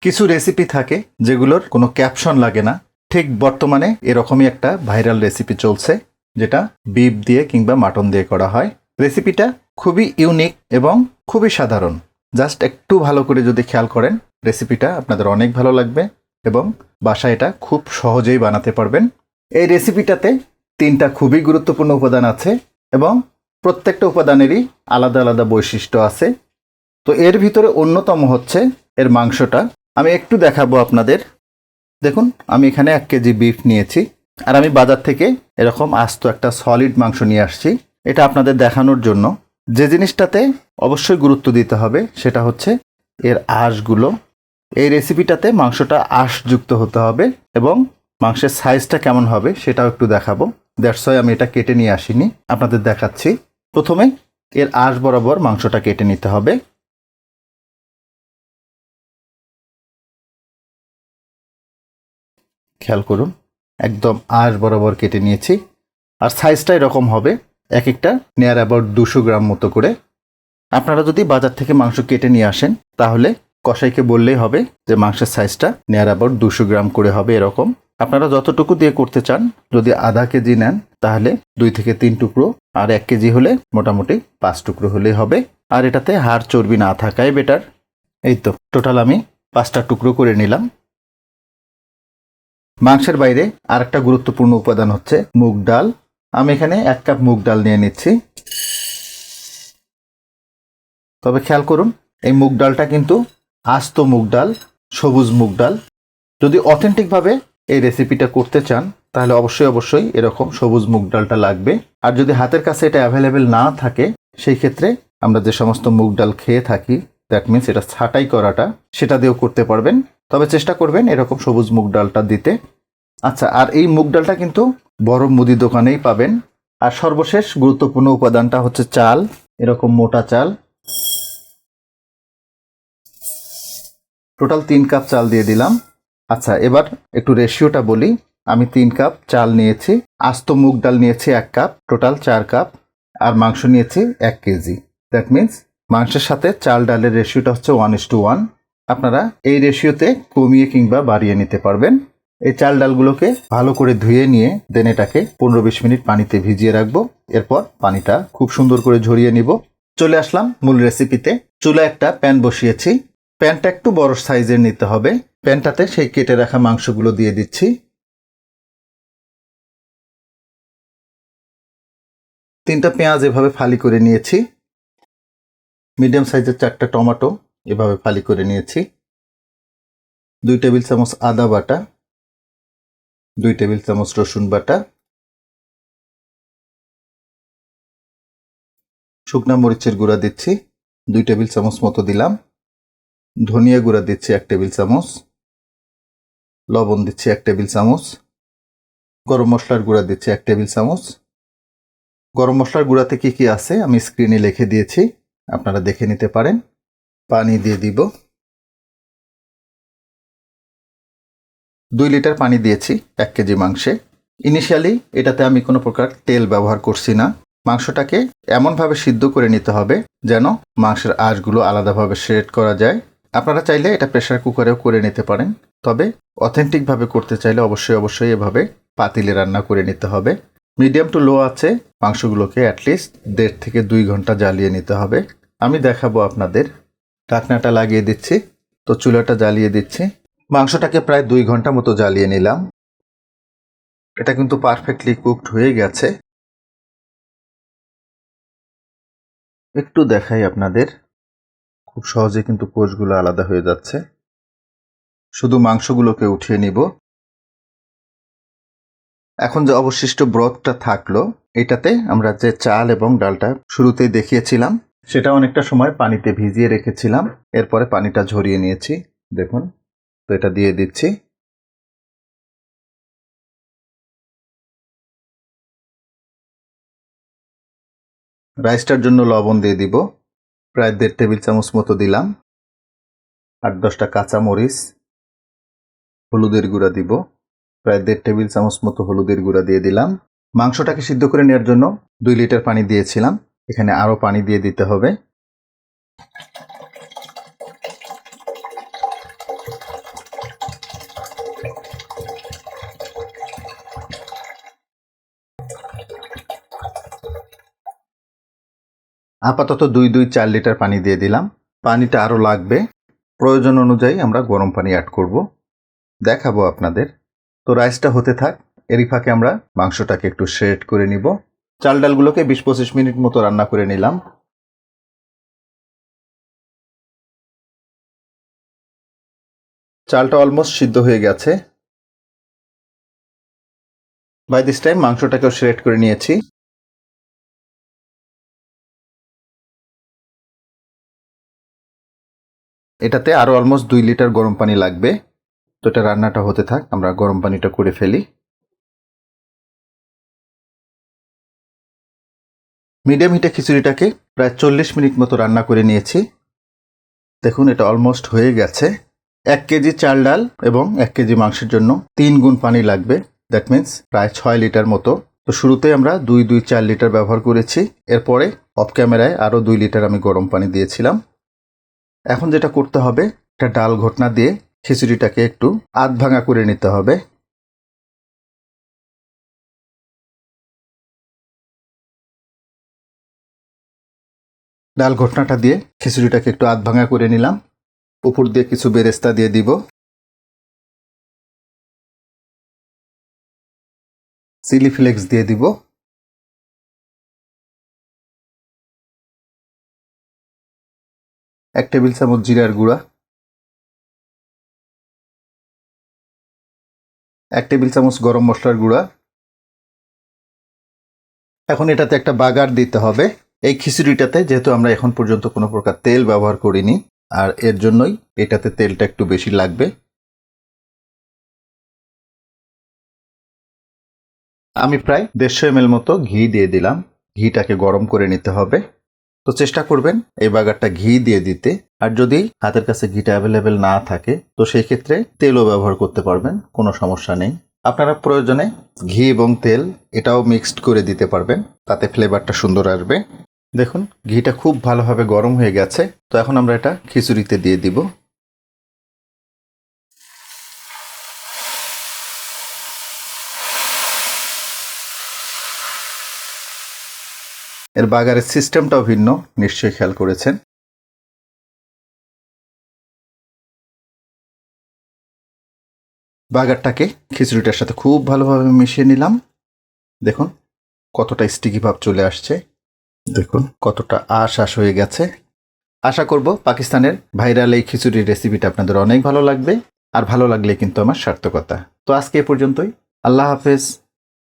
কিছু রেসিপি থাকে যেগুলোর কোনো ক্যাপশন লাগে না। ঠিক বর্তমানে এরকমই একটা ভাইরাল রেসিপি চলছে, যেটা বিফ দিয়ে কিংবা মাটন দিয়ে করা হয়। রেসিপিটা খুবই ইউনিক এবং খুবই সাধারণ। জাস্ট একটু ভালো করে যদি খেয়াল করেন, রেসিপিটা আপনাদের অনেক ভালো লাগবে এবং বাসায় এটা খুব সহজেই বানাতে পারবেন। এই রেসিপিটাতে 3টা খুবই গুরুত্বপূর্ণ উপাদান আছে এবং প্রত্যেকটা উপাদানেরই আলাদা আলাদা বৈশিষ্ট্য আছে। তো এর ভিতরে অন্যতম হচ্ছে এর মাংসটা। আমি একটু দেখাবো আপনাদের। দেখুন, আমি এখানে 1 কেজি বিফ নিয়েছি, আর আমি বাজার থেকে এরকম আস্ত একটা সলিড মাংস নিয়ে আসছি। এটা আপনাদের দেখানোর জন্য। যে জিনিসটাতে অবশ্যই গুরুত্ব দিতে হবে সেটা হচ্ছে এর আঁশগুলো। এই রেসিপিটাতে মাংসটা আঁশযুক্ত হতে হবে এবং মাংসের সাইজটা কেমন হবে সেটাও একটু দেখাবো। দ্যাটস ওয়াই আমি এটা কেটে নিয়ে আসিনি, আপনাদের দেখাচ্ছি। প্রথমে এর আঁশ বরাবর মাংসটা কেটে নিতে হবে। খেয়াল করুন, একদম আঁশ বরাবর কেটে নিয়েছি। আর সাইজটা এরকম হবে, এক একটা নিয়ার অ্যাবাউট 200 গ্রাম মতো করে। আপনারা যদি বাজার থেকে মাংস কেটে নিয়ে আসেন, তাহলে কসাইকে বললেই হবে যে মাংসের সাইজটা নিয়ার অ্যাবাউট 200 গ্রাম করে হবে এরকম। আপনারা যতটুকু দিয়ে করতে চান, যদি আধা কেজি নেন তাহলে 2 থেকে 3 টুকরো, আর 1 কেজি হলে মোটামুটি 5 টুকরো হলেই হবে। আর এটাতে হাড় চর্বি না থাকাই বেটার। এই তো টোটাল আমি 5টা টুকরো করে নিলাম। মাংসের বাইরে আরেকটা গুরুত্বপূর্ণ উপাদান হচ্ছে মুগ ডাল। আমি এখানে 1 কাপ মুগ ডাল নিয়ে নিচ্ছি। তবে খেয়াল করুন, এই মুগ ডালটা কিন্তু আস্ত মুগ ডাল, সবুজ মুগ ডাল। যদি অথেন্টিকভাবে এই রেসিপিটা করতে চান, তাহলে অবশ্যই এরকম সবুজ মুগ ডালটা লাগবে। আর যদি হাতের কাছে এটা অ্যাভেলেবেল না থাকে, সেই ক্ষেত্রে আমরা যে সমস্ত মুগ ডাল খেয়ে থাকি, দ্যাট মিনস এটা ছাঁটাই করাটা, সেটা দিয়েও করতে পারবেন। তবে চেষ্টা করবেন এরকম সবুজ মুগ ডালটা দিতে। আচ্ছা, আর এই মুগ ডালটা কিন্তু বড় মুদি দোকানেই পাবেন। আর সর্বশেষ গুরুত্বপূর্ণ উপাদানটা হচ্ছে চাল, এরকম মোটা চাল। টোটাল 3 কাপ চাল দিয়ে দিলাম। আচ্ছা, এবার একটু রেশিওটা বলি। আমি 3 কাপ চাল নিয়েছি, আস্ত মুগ ডাল নিয়েছি 1 কাপ, টোটাল 4 কাপ, আর মাংস নিয়েছি 1 কেজি। দ্যাট মিনস মাংসের সাথে চাল ডালের রেশিওটা হচ্ছে 1:1। আপনারা এই রেশিওতে কমিয়ে কিংবা বাড়িয়ে নিতে পারবেন। এই চাল ডালগুলোকে ভালো করে ধুয়ে নিয়ে দেন এটাকে 15-20 মিনিট পানিতে ভিজিয়ে রাখবো। এরপর পানিটা খুব সুন্দর করে ঝরিয়ে নিব। চলে আসলাম মূল রেসিপিতে। চুলায় একটা প্যান বসিয়েছি। প্যানটা একটু বড় সাইজের নিতে হবে। প্যানটাতে সেই কেটে রাখা মাংসগুলো দিয়ে দিচ্ছি। 3টা পেঁয়াজ এভাবে ফালি করে নিয়েছি। মিডিয়াম সাইজের 4টা টমেটো এভাবে ফালি করে নিয়েছি। 2 টেবিল চামচ আদা বাটা, 2 টেবিল চামচ রসুন বাটা, শুকনা মরিচের গুঁড়া দিচ্ছি 2 টেবিল চামচ মতো দিলাম। ধনিয়া গুঁড়া দিচ্ছি 1 টেবিল চামচ, লবণ দিচ্ছি 1 টেবিল চামচ, গরম মশলার গুঁড়া দিচ্ছি 1 টেবিল চামচ। গরম মশলার গুঁড়াতে কি কি আছে আমি স্ক্রিনে লিখে দিয়েছি, আপনারা দেখে নিতে পারেন। পানি দিয়ে দিব। 2 লিটার পানি দিয়েছি 1 কেজি মাংসে। ইনিশিয়ালি এটাতে আমি কোনো প্রকার তেল ব্যবহার করছি না। মাংসটাকে এমনভাবে সিদ্ধ করে নিতে হবে যেন মাংসের আঁশগুলো আলাদাভাবে শ্রেড করা যায়। আপনারা চাইলে এটা প্রেসার কুকারেও করে নিতে পারেন, তবে অথেন্টিকভাবে করতে চাইলে অবশ্যই এভাবে পাতিলে রান্না করে নিতে হবে। মিডিয়াম টু লো আছে মাংসগুলোকে অ্যাটলিস্ট 1.5 থেকে 2 ঘন্টা জ্বালিয়ে নিতে হবে। আমি দেখাবো আপনাদের। ঢাকনাটা লাগিয়ে দিচ্ছি, তো চুলাটা জ্বালিয়ে দিচ্ছি। মাংসটাকে প্রায় 2 ঘন্টা মতো জ্বালিয়ে নিলাম। এটা কিন্তু পারফেক্টলি কুকড হয়ে গেছে। একটু দেখাই আপনাদের, খুব সহজে কিন্তু কোষগুলো আলাদা হয়ে যাচ্ছে। শুধু মাংসগুলোকে উঠিয়ে নিব। এখন যে অবশিষ্ট ব্রথটা থাকলো, এটাতে আমরা যে চাল এবং ডালটা শুরুতেই দেখিয়েছিলাম, সেটা অনেকটা সময় পানিতে ভিজিয়ে রেখেছিলাম। এরপরে পানিটা ঝরিয়ে নিয়েছি, দেখুন। তো এটা দিয়ে দিচ্ছি। রাইসটার জন্য লবণ দিয়ে দিব, প্রায় 1.5 টেবিল চামচ মতো দিলাম। 8-10টা কাঁচা মরিচ। হলুদের গুঁড়া দিব, প্রায় 1.5 টেবিল চামচ মতো হলুদের গুঁড়া দিয়ে দিলাম। মাংসটাকে সিদ্ধ করে নেওয়ার জন্য 2 লিটার পানি দিয়েছিলাম, এখানে আরও পানি দিয়ে দিতে হবে। আপাতত 4 লিটার পানি দিয়ে দিলাম। পানিটা আরও লাগবে, প্রয়োজন অনুযায়ী আমরা গরম পানি অ্যাড করব, দেখাবো আপনাদের। তো রাইসটা হতে থাক, এরই ফাঁকে আমরা মাংসটাকে একটু শ্রেড করে নিব। চাল ডালগুলোকে 20-25 মিনিট মতো রান্না করে নিলাম। চালটা অলমোস্ট সিদ্ধ হয়ে গেছে। বাই দিস টাইম মাংসটাকেও শ্রেড করে নিয়েছি। এটাতে আরও অলমোস্ট 2 লিটার গরম পানি লাগবে। তো এটা রান্নাটা হতে থাক, আমরা গরম পানিটা করে ফেলি। মিডিয়াম হিটে খিচুড়িটাকে প্রায় 40 মিনিট মতো রান্না করে নিয়েছি। দেখুন এটা অলমোস্ট হয়ে গেছে। 1 কেজি চাল ডাল এবং 1 কেজি মাংসের জন্য 3 গুণ পানি লাগবে, দ্যাট মিন্স প্রায় 6 লিটার মতো। তো শুরুতে আমরা 4 লিটার ব্যবহার করেছি, এরপরে অফ ক্যামেরায় আরও 2 লিটার আমি গরম পানি দিয়েছিলাম। এখন যেটা করতে হবে, একটা ডাল ঘোটনা দিয়ে খিচুড়িটাকে একটু আধ ভাঙা করে নিতে হবে। ডাল ঘোটনাটা দিয়ে খিচুড়িটাকে একটু আধ ভাঙা করে নিলাম। উপর দিয়ে কিছু বেরেস্তা দিয়ে দিব, চিলি ফ্লেক্স দিয়ে দিব, 1 টেবিল চামচ জিরার গুঁড়া, 1 টেবিল চামচ গরম মশলার গুঁড়া। এখন এটাতে একটা বাগার দিতে হবে। এই খিচুড়িটাতে যেহেতু আমরা এখন পর্যন্ত কোনো প্রকার তেল ব্যবহার করিনি, আর এর জন্যই এটাতে তেলটা একটু বেশি লাগবে। আমি প্রায় 150 ml মতো ঘি দিয়ে দিলাম। ঘিটাকে গরম করে নিতে হবে। তো চেষ্টা করবেন এই বাগারটা ঘি দিয়ে দিতে, আর যদি হাতের কাছে ঘিটা অ্যাভেলেবেল না থাকে তো সেই ক্ষেত্রে তেলও ব্যবহার করতে পারবেন, কোনো সমস্যা নেই। আপনারা প্রয়োজনে ঘি এবং তেল এটাও মিক্সড করে দিতে পারবেন, তাতে ফ্লেভারটা সুন্দর আসবে। দেখুন ঘিটা খুব ভালোভাবে গরম হয়ে গেছে। তো এখন আমরা এটা খিচুড়িতে দিয়ে দিব। এর বাগারের সিস্টেমটাও ভিন্ন, নিশ্চয়ই খেয়াল করেছেন। বাগারটাকে খিচুড়িটার সাথে খুব ভালোভাবে মিশিয়ে নিলাম। দেখুন কতটা স্টিকি ভাব চলে আসছে, দেখুন কতটা আশ হয়ে গেছে। আশা করব পাকিস্তানের ভাইরাল এই খিচুড়ির রেসিপিটা আপনাদের অনেক ভালো লাগবে, আর ভালো লাগলে কিন্তু আমার সার্থকতা। তো আজকে এ পর্যন্তই। আল্লাহ হাফেজ।